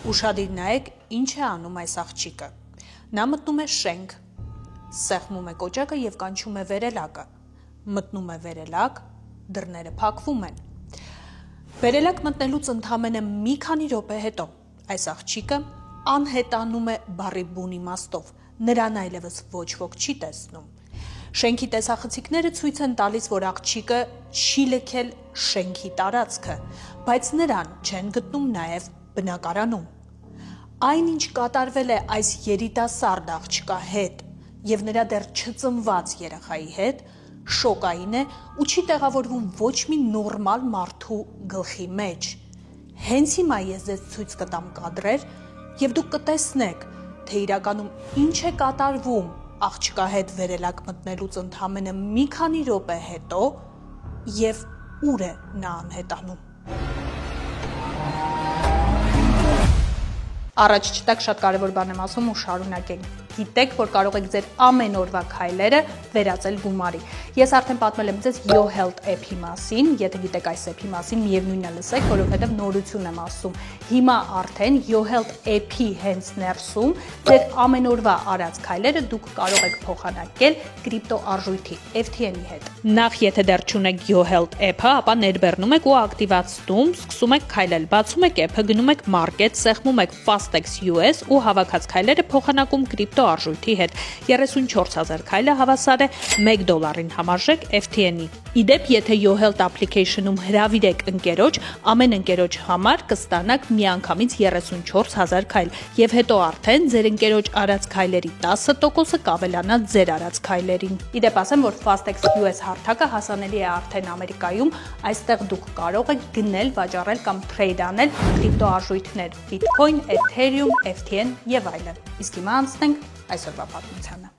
Ուշադիր նայեք, ինչ է անում այս աղջիկը։ Նա մտնում է շենք, սեղմում է կոճակը եւ կանչում է վերելակը։ Մտնում է վերելակ, դռները փակվում են։ Վերելակ մտնելուց ընդամենը մի քանի րոպե հետո այս աղջիկը անհետանում է բառի բուն իմաստով, նրան այլևս ոչ ոք չի տեսնում։ Շենքի տեսախցիկները ցույց են տալիս, որ աղջիկը չի լքել շենքի տարածքը, բայց նրան չեն գտնում նաև բնակարանում։ Այն, ինչ կատարվել է այս երիտասարդ աղջկա հետ եւ նրա դեռ չծնված երեխայի հետ, շոկային է ու չի տեղավորվում ոչ մի նորմալ մարդու գլխի մեջ։ Հենց հիմա ես ձեզ ցույց կտամ կադրեր եւ դուք կտեսնեք, թե իրականում ինչ է կատարվում աղջկա հետ վերելակ մտնելուց ընդամենը մի քանի րոպե հետո եւ ուր է նա անհետանում։ Առաջ չտակ, շատ կարևոր բան եմ ասում ու շարունակենք։ Գիտեք, որ կարող եք ձեր ամեն օրվա քայլերը վերածել գումարի։ Ես արդեն պատմել եմ ձեզ YoHealth app-ի մասին, եթե գիտեք այս app-ի մասին, միևնույնն է լսեք, որովհետև նորություն եմ ասում։ Հիմա արդեն YoHealth app-ի հենց ներսում ձեր ամեն օրվա արած քայլերը դուք կարող եք փոխանակել կրիպտո արժույթի FTN-ի հետ։ Նախ եթե դեռ չունեք YoHealth app-ը, ապա ներբեռնում եք ու ակտիվացնում, սկսում եք քայլել, բացում եք app-ը, գնում եք market, սեղմում եք Fastex US ու հավաքած քայլերը փոխանակում կրիպտո արժույթի հետ։ 34000 քայլը հավասար է $1 համարժեք FTN-ի։ Իդեպ, եթե YoHealth application-ում հրավիրեք ընկերոջ, ամեն ընկերոջ համար կստանաք միանգամից 34000 քայլ եւ հետո արդեն ձեր ընկերոջ արած քայլերի 10%-ը կավելանա ձեր արած քայլերին։ Իդեպ ասեմ, որ Fastex US հարթակը հասանելի է արդեն Ամերիկայում, այստեղ դուք կարող եք գնել, վաճառել կամ trade անել կրիպտո արժույթներ՝ Bitcoin, Ethereum, FTN եւ այլն։ Իսկ հիմա անցնենք այսօրվա պատմությանը։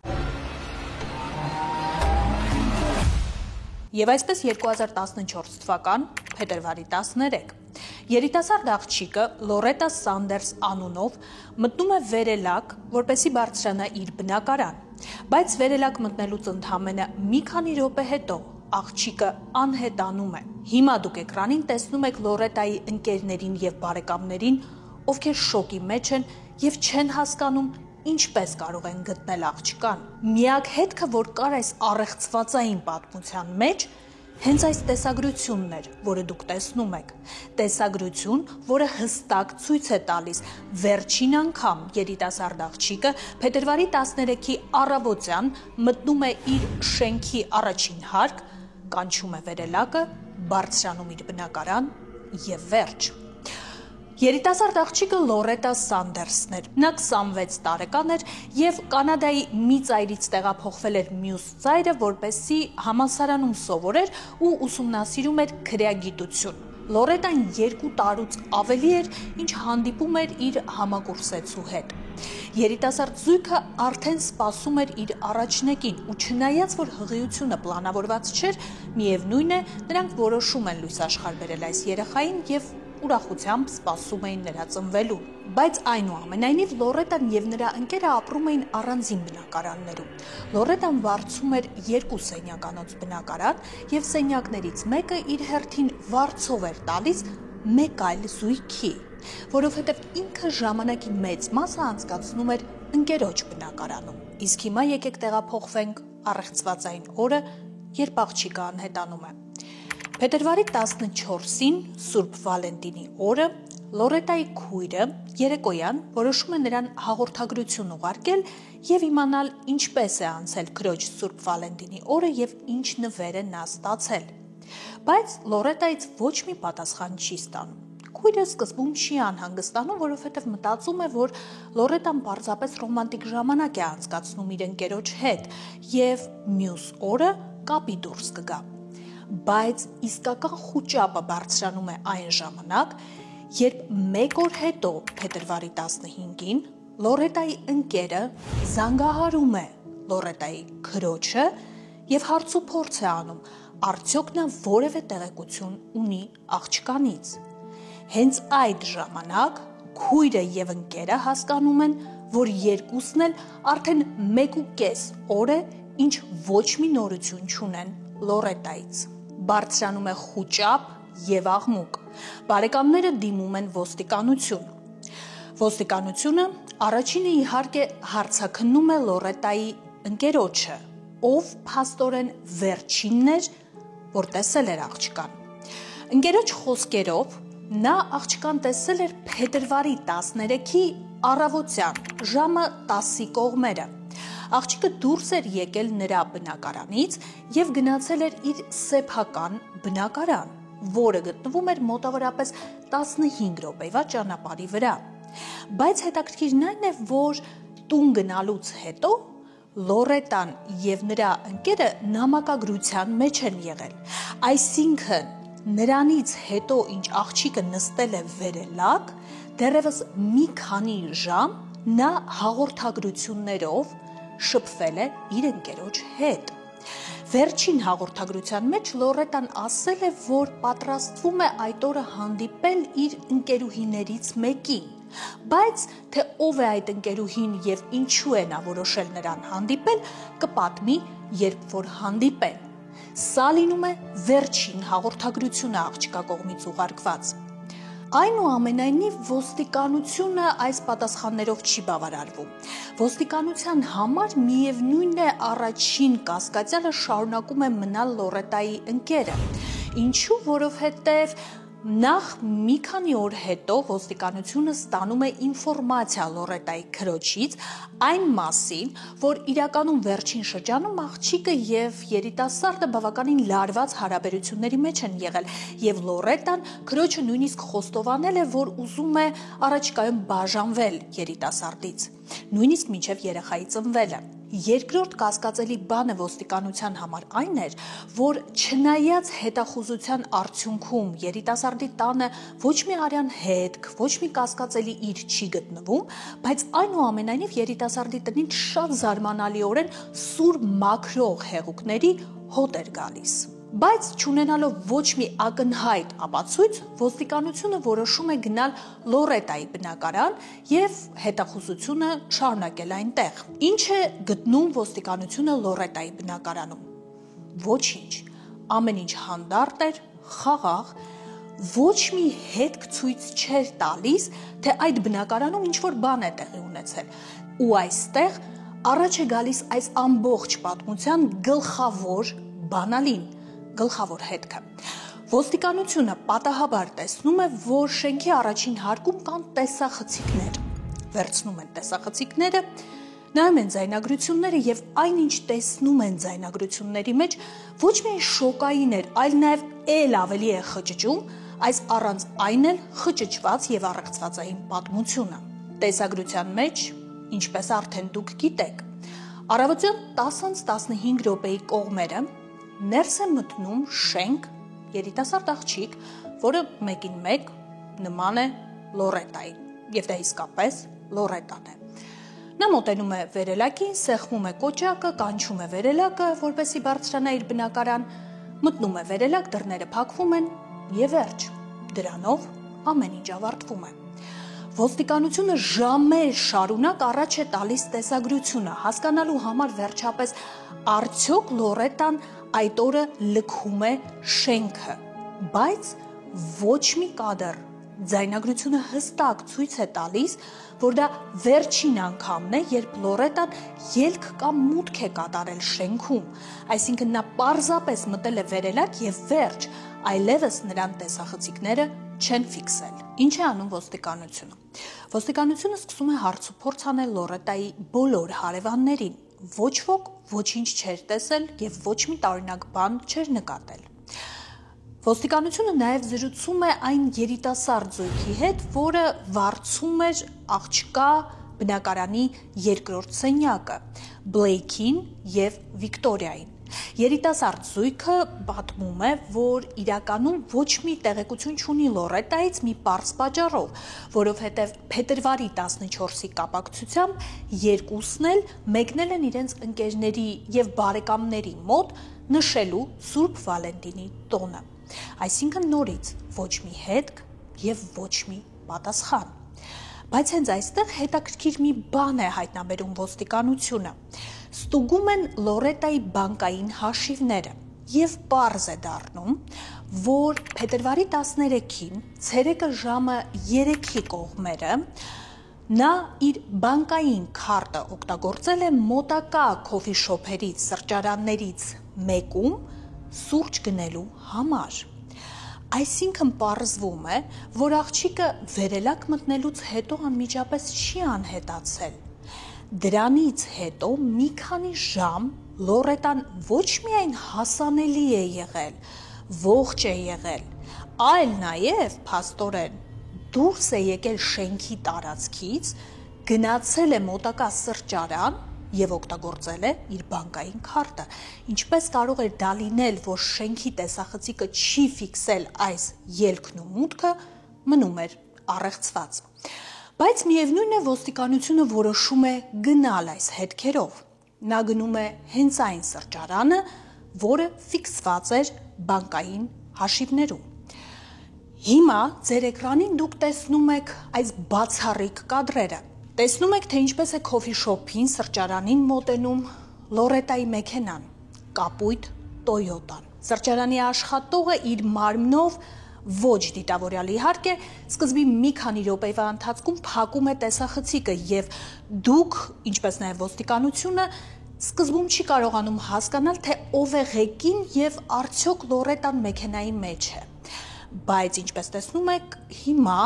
Եվ այսպես 2014 թվական փետրվարի 13 երիտասարդ աղջիկը Լորետա Սանդերս անունով մտնում է վերելակ, որպեսզի բարձրանա իր բնակարան, բայց վերելակ մտնելուց ընդամենը մի քանի րոպե հետո աղջիկը անհետանում է։ Հիմա դուք էկրանին տեսնում եք Լորետայի ընկերներին եւ բարեկամներին, ովքեր շոկի մեջ են եւ չեն հասկանում ինչպես կարող են գտնել աղջկան։ Միակ հետքը, որ կար այս առեղծվածային պատմության մեջ, հենց այս տեսագրությունն էր, որը դուք տեսնում եք։ Տեսագրություն, որը հստակ ցույց է տալիս վերջին անգամ երիտասարդ աղջիկը փետրվարի 13-ի առավոտյան մտնում է իր շենքի առաջին հարկ, կանչում է վերելակը, բարձրանում իր բնակարան եւ վերջ։ Երիտասարդ աղջիկը Լորետա Սանդերսն էր։ Նա 26 տարեկան էր եւ Կանադայի մի ծայրից տեղափոխվել էր մյուս ծայրը, որպեսզի համալսարանում սովորեր ու ուսումնասիրում էր քրեագիտություն։ Լորետան 2 տարուց ավելի էր, ինչ հանդիպում էր իր համակուրսեցու հետ։ Երիտասարդ զույգը արդեն սպասում էր իր առաջնեկին ու չնայած որ հղիությունը պլանավորված չէր, միևնույն է, նրանք որոշում են լույս աշխարհ բերել այս երեխային եւ ուրախությամբ սպասում էին նրա ծնվելուն։ Բայց այնուամենայնիվ Լորետան եւ նրա ընկերը ապրում էին առանձին բնակարաններում։ Լորետան վարձում էր 2 սենյականոց բնակարան եւ սենյակներից մեկը իր հերթին վարձով էր տալիս մեկ այլ զույգի, որովհետեւ ինքը ժամանակի մեծ մասը անցկացնում էր ընկերոջ բնակարանում։ Իսկ հիմա եկեք տեղափոխվենք առեղծվածային օրը, երբ աղջիկը անհետանում է։ Փետրվարի 14-ին Սուրբ Վալենտինի օրը Լորետայի քույրը երեկոյան որոշում է նրան հաղորդագրություն ուղարկել եւ իմանալ ինչպես է անցել քրոջ Սուրբ Վալենտինի օրը եւ ինչ նվեր է նա ստացել։ Բայց Լորետայից ոչ մի պատասխան չի ստանում։ Քույրը սկզբում չի անհանգստանում, որովհետև մտածում է, որ Լորետան պարզապես ռոմանտիկ ժամանակ է անցկացնում իր ընկերոջ հետ եւ մյուս օրը կապի դուրս կգա։ Բայց իսկական խուճապը բարձրանում է այն ժամանակ, երբ մեկ օր հետո փետրվարի 15-ին Լորետայի ընկերը զանգահարում է Լորետայի քրոջը եւ հարց ու փորձ է անում, արդյոք նա որևէ տեղեկություն ունի աղջկանից։ Հենց այդ ժամանակ քույրը եւ ընկերը հասկանում են, որ երկուսն էլ արդեն 1.5 օր է, ինչ ոչ մի նորություն չունեն Լորետայից։ Բարձրանում է խուճապ եւ աղմուկ։ Բարեկամները դիմում են ոստիկանություն։ Ոստիկանությունը առաջինը իհարկե հարցաքննում է Լորետայի ընկերոջը, ով փաստորեն վերջինն էր, որ տեսել էր աղջկան։ Ընկերոջ խոսքերով նա աղջկան տեսել էր փետրվարի 13-ի առավոտյան ժամը 10-ի կողմերը։ Աղջիկը դուրս էր եկել նրա բնակարանից եւ գնացել էր իր սեփական բնակարան, որը գտնվում էր մոտավորապես 15 րոպեվա ճանապարհի վրա։ Բայց հետաքրքիրն այն է, որ տուն գնալուց հետո Լորետան եւ նրա ընկերը նամակագրության մեջ են եղել։ Այսինքն նրանից հետո, ինչ աղջիկը նստել է վերելակ, դեռևս մի քանի ժամ նա հաղորդագրություններով շփվել է իր ընկերոջ հետ։ Վերջին հաղորդագրության մեջ Լորետան ասել է, որ պատրաստվում է այդ օրը հանդիպել իր ընկերուհիներից մեկին, բայց թե ով է այդ ընկերուհին եւ ինչու է նա որոշել նրան հանդիպել, կպատմի, երբ որ հանդիպեն։ Սա լինում է վերջին հաղորդագրությունը աղջկա կողմից ուղարկված։ Այնուամենայնիվ ոստիկանությունը այս պատասխաններով չի բավարարվում։ Ոստիկանության համար միևնույն է առաջին կասկածյալը շարունակում է մնալ Լորետայի ընկերը։ Ինչու, որովհետև նախ մի քանի օր հետո ոստիկանությունը ստանում է ինֆորմացիա Լորետայի քրոջից այն մասին, որ իրականում վերջին շրջանում աղջիկը եւ երիտասարդը բավականին լարված հարաբերությունների մեջ են եղել եւ Լորետան քրոջը նույնիսկ խոստովանել է, որ ուզում է առաջիկայում բաժանվել երիտասարդից, նույնիսկ մինչեւ երեխայի ծնվելը։ Երկրորդ կասկածելի բանը ոստիկանության համար այն էր, որ չնայած հետախուզության արդյունքում երիտասարդի տանը ոչ մի արյան հետք, ոչ մի կասկածելի իր չի գտնվում, բայց այնուամենայնիվ երիտասարդի տնին շատ զարմանալիորեն սուր մաքրող հեղուկների հոտ էր գալիս։ Բայց չունենալով ոչ մի ակնհայտ ապացույց, ոստիկանությունը որոշում է գնալ Լորետայի բնակարան եւ հետախուզությունը շարունակել այնտեղ։ Ինչ է գտնում ոստիկանությունը Լորետայի բնակարանում։ Ոչինչ, ամեն ինչ հանդարտ էր, խաղաղ, ոչ մի հետք ցույց չէր տալիս, թե այդ բնակարանում ինչ-որ բան է տեղի ունեցել։ Ու այստեղ առաջ է գալիս այս ամբողջ պատմության գլխավոր բանալին, գլխավոր հետքը։ Ոստիկանությունը պատահաբար տեսնում է, որ շենքի առաջին հարկում կան տեսախցիկներ։ Վերցնում են տեսախցիկները, նայում են ձայնագրությունները եւ այնինչ տեսնում են ձայնագրությունների մեջ ոչ միայն շոկային էր, այլ նաեւ ել ավելի է խճճում այս առանց այն էլ խճճված եւ առեղծվածային պատմությունը։ Տեսագրության մեջ, ինչպես արդեն դուք գիտեք, առավոտյան 10-15 րոպեի կողմերը ներս է մտնում շենք երիտասարդ աղջիկ, որը մեկին մեկ նման է Լորետային, եւ դա իսկապես Լորետան է։ Նա մոտենում է վերելակին, սեղմում է կոճակը, կանչում է վերելակը, որպեսզի բարձրանա իր բնակարան, մտնում է վերելակ, դռները փակվում են եւ վերջ։ Դրանով ամեն ինչ ավարտվում է։ Ոստիկանությունը ժամեր շարունակ առաջ է տալիս տեսագրությունը, հասկանալու համար վերջապես արդյոք Լորետան այդ օրը լքում է շենքը, բայց ոչ մի կադր, ձայնագրությունը հստակ ցույց է տալիս, որ դա վերջին անգամն է, երբ Լորետան ելք կամ մուտք է կատարել շենքում, այսինքն նա պարզապես մտել է վերելակ եւ վերջ, այլևս նրան տեսախցիկները չեն ֆիքսել։ Ինչ է անում ոստիկանությունը։ Ոստիկանությունը սկսում է հարցուփորձ անել Լորետայի բոլոր հարևաններին։ Ոչ ոք ոչինչ չէր տեսել եւ ոչ մի տարօրինակ բան չէր նկատել։ Ոստիկանությունը նաեւ զրուցում է այն երիտասարդ զույգի հետ, որը վարձում էր աղջկա բնակարանի երկրորդ սենյակը, Բլեյքին եւ Վիկտորիային։ Երիտասարդ զույգը պատմում է, որ իրականում ոչ մի տեղեկություն չունի Լորետայից մի պարզ պատճառով, որովհետև փետրվարի 14-ի կապակցությամբ երկուսն էլ մեկնել են իրենց ընկերների եւ բարեկամների մոտ նշելու Սուրբ Վալենտինի տոնը։ Այսինքն նորից ոչ մի հետք եւ ոչ մի պատասխան։ Բայց հենց այստեղ հետաքրքիր մի բան է հայտնաբերում ոստիկանությունը։ Ստուգում են Լորետայի բանկային հաշիվները եւ պարզ է դառնում, որ փետրվարի 13-ին ցերեկը ժամը 3-ի կողմերը Նա իր բանկային քարտը օգտագործել է մոտակա քոֆի շոփերից, սրճարաններից մեկում սուրճ գնելու համար։ Այսինքն պարզվում է, որ աղջիկը վերելակ մտնելուց հետո անմիջապես չի անհետացել։ Դրանից հետո մի քանի ժամ Լորետան ոչ միայն հասանելի է եղել, ողջ է եղել, այլ նաև փաստորեն դուրս է եկել շենքի տարածքից, գնացել է մոտակա սրճարան և օգտագործել է իր բանկային քարտը։ Ինչպես կարող էր դա լինել, որ շենքի տեսախցիկը չի ֆիքսել այս ելքն ու մուտքը, մնում էր առեղծված։ Բայց միևնույն է, ոստիկանությունը որոշում է գնալ այս հետքերով։ Նա գնում է հենց այն սրճարանը, որը ֆիքսված էր բանկային հաշիվներում։ Հիմա ձեր էկրանին դուք տեսնում եք այս բացառիկ կադրերը։ Տեսնում եք, թե ինչպես է քոֆի շոփին սրճարանին մոտենում Լորետայի մեքենան, կապույտ Տոյոտան։ Սրճարանի աշխատողը իր մարմնով ոչ դիտավորյալ իհարկե, սկզբի մի քանի րոպեվա ընթացքում փակում է տեսախցիկը և դուք, ինչպես նաև ոստիկանությունը, սկզբում չի կարողանում հասկանալ, թե ով է ղեկին և արդյոք Լորետան մեքենայի մեջ է։ Բայց ինչպես տեսնում եք, հիմա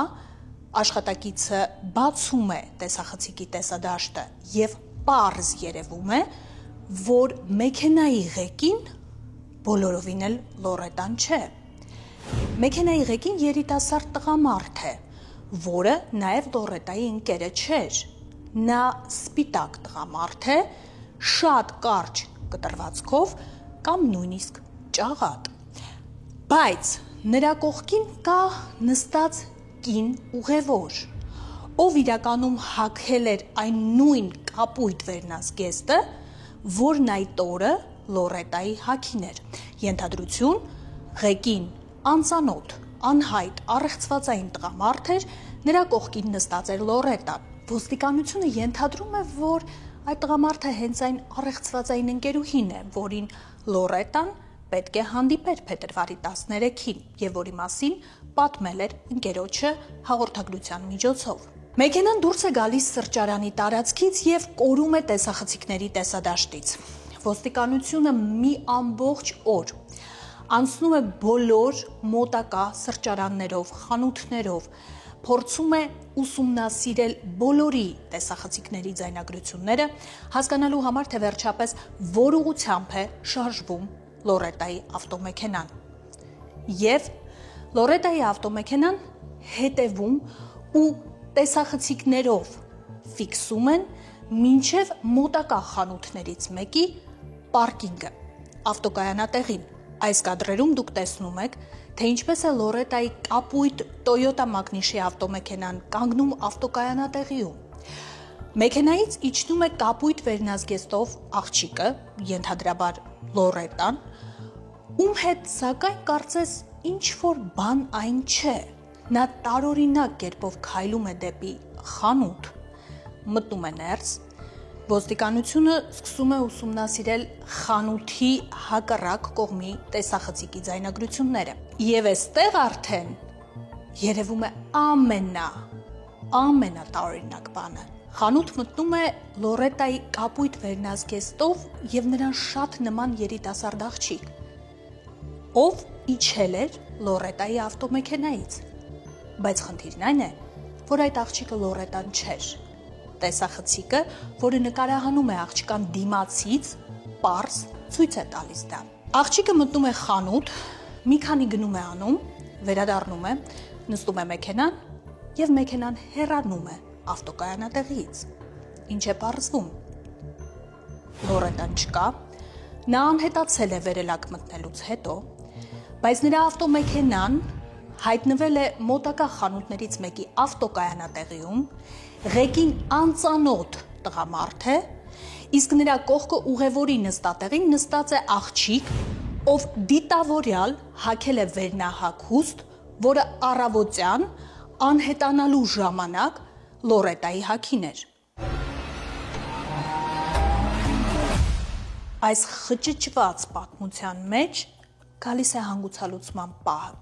աշխատակիցը բացում է տեսախցիկի տեսադաշտը և պարզ երևում է, որ մեքենայի ղեկին բոլորովին էլ Լորետան չէ։ Մեքենայի ղեկին երիտասարդ տղամարդ է, որը նաև Լորետայի ընկերը չէր։ Նա սպիտակ տղամարդ է, շատ կարճ կտրվածքով կամ նույնիսկ ճաղատ։ Բայց նրա կողքին կա նստած կին ուղևոր, ով իրականում հագել էր այն նույն կապույտ վերնազգեստը, որն այդ օրը Լորետայի հագին էր։ Ենթադրություն՝ ղեկին անծանոթ, անհայտ, առեղծվածային տղամարդ էր, նրա կողքին նստած էր Լորետան։ Ոստիկանությունը ենթադրում է, որ այդ տղամարդը հենց այն առեղծվածային ընկերուհին է, որին Լորետան պետք է հանդիպեր փետրվարի 13-ին և որի մասին պատմել էր ընկերոջը հաղորդագրության միջոցով։ Մեքենան դուրս է գալիս սրճարանի տարածքից և կորում է տեսախցիկների տեսադաշտից։ Ոստիկանությունը մի ամբողջ օր անցնում է բոլոր մոտակա սրճարաններով, խանութներով, փորձում է ուսումնասիրել բոլորի տեսախցիկների ձայնագրությունները, հասկանալու համար, թե վերջապես որ ուղղությամբ է շարժվում Լորետայի ավտոմեքենան։ Եվ Լորետայի ավտոմեքենան հետևում ու տեսախցիկներով ֆիքսում են մինչև մոտակա խանութներից մեկի պարկինգը, ավտոկայանատեղին։ Այս կադրերում դուք տեսնում եք, թե ինչպես է Լորետայի կապույտ Տոյոտա մակնիշի ավտոմեքենան կանգնում ավտոկայանատեղիում։ Մեքենայից իջնում է կապույտ վերնազգեստով աղջիկը, ենթադրաբար Լորետան, ում հետ սակայն կարծես ինչ-որ բան այն չէ։ Նա տարօրինակ կերպով քայլում է դեպի խանութ, մտնում է ներս, ոստիկանությունը սկսում է ուսումնասիրել խանութի հակառակ կողմի տեսախցիկի ձայնագրությունները։ Եվ այստեղ արդեն երևում է ամենատարօրինակ բանը։ Խանութ մտնում է Լորետայի կապույտ վերնազգեստով և նրան շատ նման երիտասարդ աղջիկ, ով իջել էր Լորետայի ավտոմեքենայից։ Բայց խնդիրն այն է, որ այդ աղջիկը Լորետան չէր։ Տեսախցիկը, որը նկարահանում է աղջկան դիմացից, պարզ ցույց է տալիս դա։ Աղջիկը մտնում է խանութ, մի քանի գնում է անում, վերադառնում է, նստում է մեքենան և մեքենան հեռանում է ավտոկայանատեղիից։ Ինչ է պարզվում։ Լորետան չկա, նա անհետացել է վերելակ մտնելուց հետո, բայց նրա ավտոմեքենան հայտնվել է մոտակա խանութներից մեկի ավտոկայանատեղիում, ղեկին անծանոթ տղամարդ է, իսկ նրա կողքը ուղևորի նստատեղին նստած է աղջիկ, ով դիտավորյալ հագել է վերնահագուստ, որը առավոտյան անհետանալու ժամանակ Լորետայի հագին էր։ Այս խճճված պատմության մեջ գալիս է հանգուցալուծման պահը։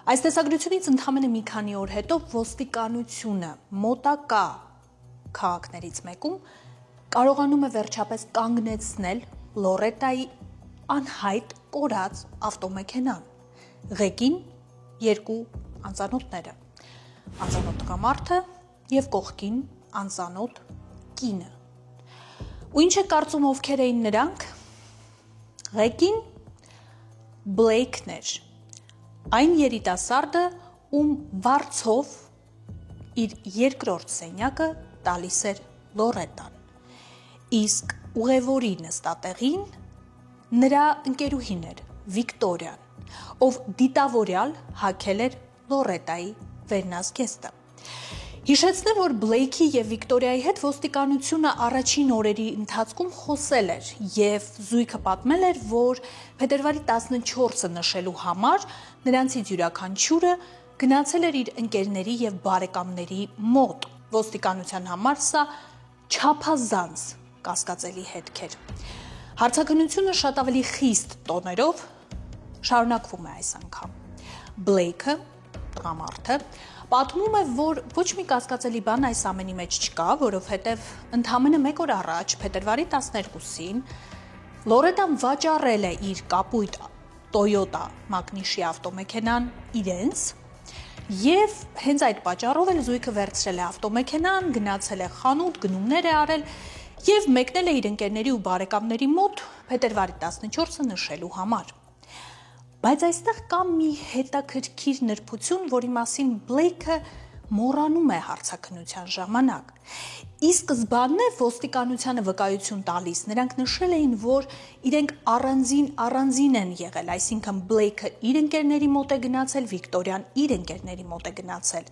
Այս տեսագրությունից ընդամենը մի քանի օր հետո ոստիկանությունը մոտակա քաղաքներից մեկում կարողանում է վերջապես կանգնեցնել Լորետայի անհայտ կորած ավտոմեքենան, ղեկին երկու անծանոթները, անծանոթ տղամարդը և կողքին անծանոթ կինը։ Ու ինչ է կարծում ովքեր էին նրանք։ Ղեկին Բլեյքն էր, այն երիտասարդը, ում վարձով իր երկրորդ սենյակը տալիս էր Լորետան, իսկ ուղևորի նստատեղին նրա ընկերուհին էր Վիկտորիան, ով դիտավորյալ հագել էր Լորետայի վերնազգեստը։ Հիշեցնեմ, որ Բլեյքի և Վիկտորիայի հետ ոստիկանությունը առաջին օրերի ընթացքում խոսել էր և զույգը պատմել էր, որ փետրվարի 14-ը նշելու համար նրանցից յուրաքանչյուրը գնացել էր իր ընկերների և բարեկամների մոտ։ Ոստիկանության համար սա չափազանց կասկածելի հետք էր։ Հարցաքննությունը շատ ավելի խիստ տոներով շարունակվում է այս անգամ։ Բլեյքը, տղամարդը, պատմում է, որ ոչ մի կասկածելի բան այս ամենի մեջ չկա, որովհետև ընդամենը մեկ օր առաջ, փետրվարի 12-ին, Լորետան վաճառել է իր կապույտ Toyota մակնիշի ավտոմեքենան իրենց և հենց այդ պատճառով էլ զույգը վերցրել է ավտոմեքենան, գնացել է խանութ, գնումներ է արել և մեկնել է իր ընկերների ու բարեկամների մոտ փետրվարի 14-ը նշելու համար։ Բայց այստեղ կա մի հետաքրքիր նրբություն, որի մասին Բլեյքը մոռանում է հարցաքննության ժամանակ։ Ի սկզբանե ոստիկանությանը վկայություն տալիս նրանք նշել էին, որ իրենք առանձին են եղել, այսինքն Բլեյքը իր ընկերների մոտ է գնացել, Վիկտորիան իր ընկերների մոտ է գնացել։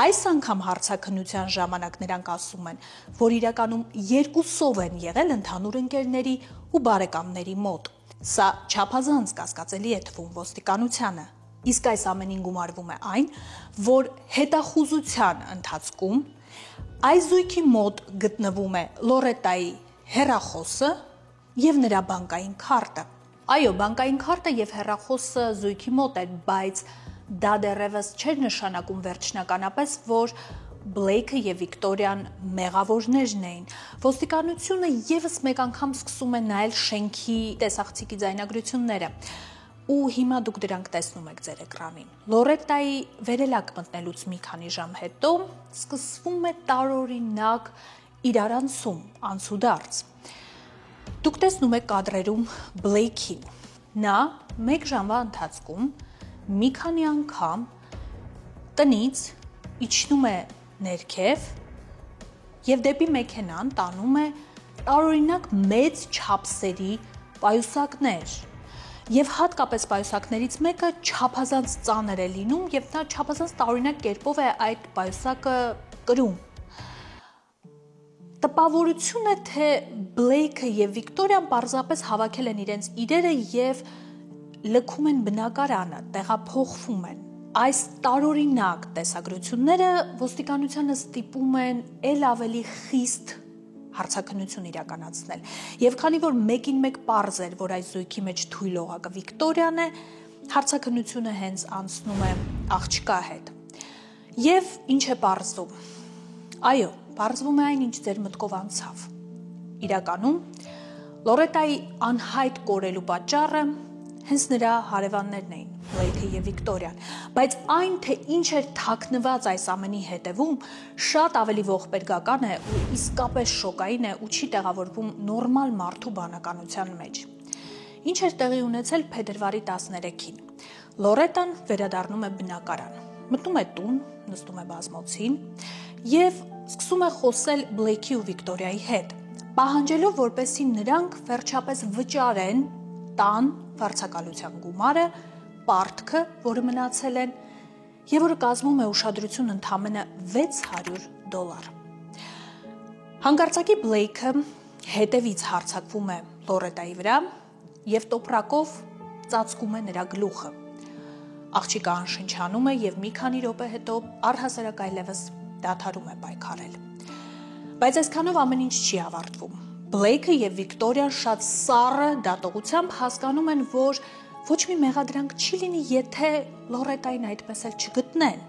Այս անգամ հարցաքննության ժամանակ նրանք ասում են, որ իրականում երկուսով են եղել ընդհանուր ընկերների ու բարեկամների մոտ։ Սա չափազանց կասկածելի է թվում ոստիկանությանը, իսկ այս ամենին գումարվում է այն, որ հետախուզության ընթացքում այս զույգի մոտ գտնվում է Լորետայի հեռախոսը և նրա բանկային քարտը։ Այո, բանկային քարտը և հեռախոսը զույգի մոտ էր, բայց դա դեռևս չէր նշանակում վերջնականապես, որ Բլեյքը և Վիկտորիան մեղավորներն էին։ Ոստիկանությունը ևս մեկ անգամ սկսում է նայել շենքի տեսախցիկի ձայնագրությունները, ու հիմա դուք դրանք տեսնում եք ձեր էկրանին։ Լորետայի վերելակ մտնելուց մի քանի ժամ հետո սկսվում է տարօրինակ իրարանցում, անցուդարձ։ Դուք տեսնում եք կադրերում Բլեյքին։ Նա մեկ ժամվա ընթացքում մի քանի անգամ տնից իջնում է ներքև և դեպի մեքենան տանում է տարօրինակ մեծ չափսերի պայուսակներ և հատկապես պայուսակներից մեկը չափազանց ծանր է լինում և նա չափազանց տարօրինակ կերպով է այդ պայուսակը կրում։ Տպավորություն է, թե Բլեյքը և Վիկտորիան պարզապես հավաքել են իրենց իրերը և լքում են բնակարանը, տեղափոխվում են։ Այս տարօրինակ տեսագրությունները ոստիկանությանը ստիպում են էլ ավելի խիստ հարցաքննություն իրականացնել։ Եվ քանի որ մեկին մեկ պարզ էր, որ այս զույգի մեջ թույլ օղակը Վիկտորիան է, հարցաքննությունը հենց անցնում է աղջկա հետ։ Եվ ինչ է պարզվում։ Այո, պարզվում է այն, ինչ ձեր մտքով անցավ։ Իրականում Լորետայի անհայտ կորելու պատճառը հենց նրա հարևաններն էին, Բլեյքը և Վիկտորիան, բայց այն, թե ինչ էր թաքնված այս ամենի հետևում, շատ ավելի ողբերգական է ու իսկապես շոկային է ու չի տեղավորվում նորմալ մարդու բանականության մեջ։ Ինչ էր տեղի ունեցել փետրվարի 13-ին։ Լորետան վերադառնում է բնակարան, մտնում է տուն, նստում է բազմոցին և սկսում է խոսել Բլեյքի ու Վիկտորիայի հետ, պահանջելով, որպեսզի նրանք վերջապես վճարեն տան վարձակալության գումարը, պարտքը, որը մնացել են, և որը կազմում է ուշադրություն ընդամենը $600։ Հանկարծակի Բլեյքը հետևից հարձակվում է Լորետայի վրա և տոպրակով ծածկում է նրա գլուխը։ Աղջիկը անշնչանում է և մի քանի րոպե հետո առհասարակ այլևս դադարում է պայքարել։ Բայց այսքանով ամեն ինչ չի ավարտվում։ Բլեյքը և Վիկտորիան շատ սառը դատողությամբ հասկանում են, որ ոչ մի մեղադրանք չի լինի, եթե Լորետային այդպես էլ չգտնեն։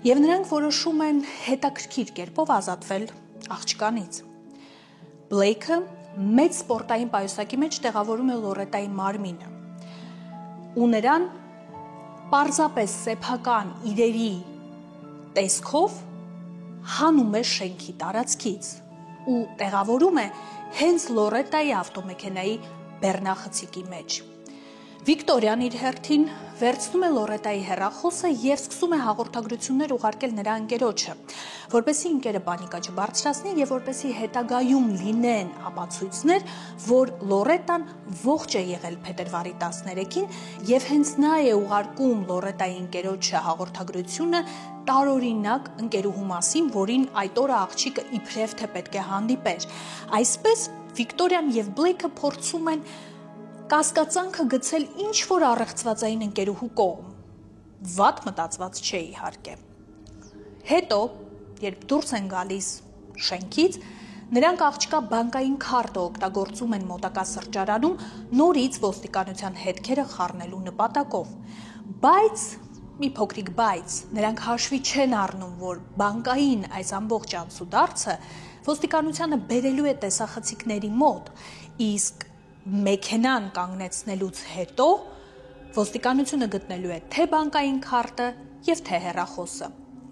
Եվ նրանք որոշում են հետաքրքիր կերպով ազատվել աղջկանից։ Բլեյքը մեծ սպորտային պայուսակի մեջ տեղավորում է Լորետայի մարմինը ու նրան պարզապես սեփական իրերի տեսքով հանում է շենքի տարածքից ու տեղավորում է հենց Լորետայի ավտոմեքենայի բեռնախցիկի մեջ։ Վիկտորիան իր հերթին վերցնում է Լորետայի հեռախոսը եւ սկսում է հաղորդագրություններ ուղարկել նրա ընկերոջը, որպեսզի ընկերը պանիկա չբարձրացնի եւ որպեսզի հետագայում լինեն ապացույցներ, որ Լորետան ողջ է եղել փետրվարի 13-ին եւ հենց նա է ուղարկում Լորետայի ընկերոջը հաղորդագրությունը տարօրինակ ընկերուհու մասին, որին այդ օրը աղջիկը իբրև թե պետք է հանդիպեր։ Այսպես Վիկտորիան եւ Բլեյքը փորձում են կասկածանքը գցել ինչ-որ առեղծվածային ընկերուհու կողմ։ Վատ մտածված չէ իհարկե։ Հետո, երբ դուրս են գալիս շենքից, նրանք աղջկա բանկային քարտը օգտագործում են մոտակա սրճարանում նորից ոստիկանության հետքերը խառնելու նպատակով։ Բայց, մի փոքրիկ բայց, նրանք հաշվի չեն առնում, որ բանկային այս ամբողջ անցուդարձը ոստիկանությանը բերելու է տեսախցիկների մոտ, իսկ մեքենան կանգնեցնելուց հետո ոստիկանությունը գտնելու է թե բանկային քարտը եւ թե հեռախոսը։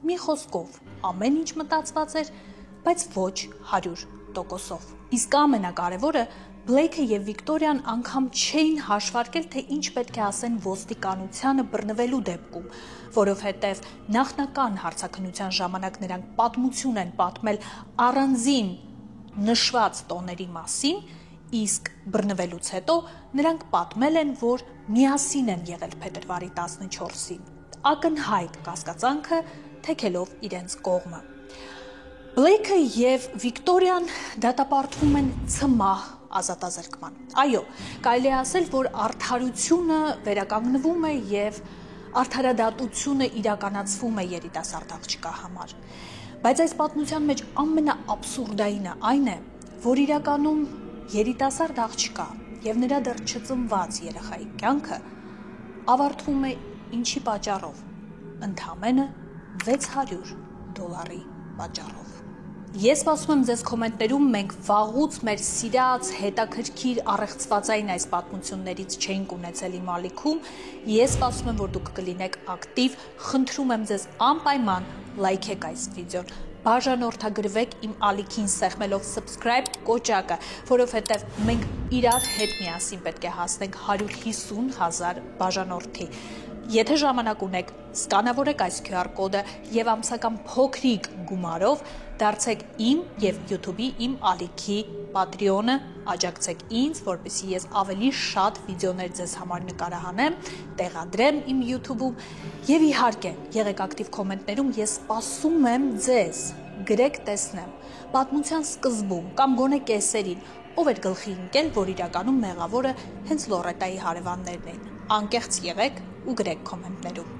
Մի խոսքով, ամեն ինչ մտածված էր, բայց ոչ 100%-ով։ Իսկ ամենակարևորը Բլեյքը եւ Վիկտորիան անգամ չէին հաշվարկել, թե ինչ պետք է ասեն ոստիկանությանը բռնվելու դեպքում, որովհետեւ նախնական հարցաքննության ժամանակ նրանք պատմություն են պատմել առանձին նշված տոների մասին, իսկ բռնվելուց հետո նրանք պատմել են, որ միասին են եղել փետրվարի 14-ին։ Ակնհայտ կասկածանքը թեքելով իրենց կողմը։ Բլեյքը եւ Վիկտորիան դատապարտվում են ցմահ ազատազրկման։ Այո, կարելի է ասել, որ արդարությունը վերականգնվում է եւ արդարադատությունը իրականացվում է երիտասարդ աղջկա համար։ Բայց այս պատմության մեջ ամենաաբսուրդայինը այն է, որ իրականում երիտասարդ աղջկա եւ նրա դեռ չծնված երեխայի կյանքը ավարտվում է ինչի պատճառով։ Ընդամենը $600 պատճառով։ Ես սպասում եմ ձեզ կոմենտներում, մենք վաղուց մեր սիրած հետաքրքիր առեղծվածային այս պատմություններից չենք ունեցել իմ ալիքում։ Ես սպասում եմ, որ դուք կլինեք ակտիվ, խնդրում եմ ձեզ անպայման լայքեք այս վիդեոն, բաժանորդագրվեք իմ ալիքին սեղմելով subscribe կոճակը, որովհետև մենք իրար հետ միասին պետք է հասնենք 150,000 բաժանորդի։ Եթե ժամանակ ունեք, սկանավորեք այս QR կոդը եւ ամսական փոքրիկ գումարով դարձեք իմ եւ YouTube-ի իմ ալիքի Patreon-ը, աջակցեք ինձ, որպեսզի ես ավելի շատ վիդեոներ ձեզ համար նկարահանեմ, տեղադրեմ իմ YouTube-ում եւ իհարկե եղեք ակտիվ կոմենտներում, ես սպասում եմ ձեզ, գրեք տեսնեմ, պատմության սկզբում կամ գոնե կեսերին, ով էր գլխի ընկել, որ իրականում մեղավորը հենց Լորետայի հարևաններն են։ Անկեղծ եղեք ու գրեք կոմենտներում։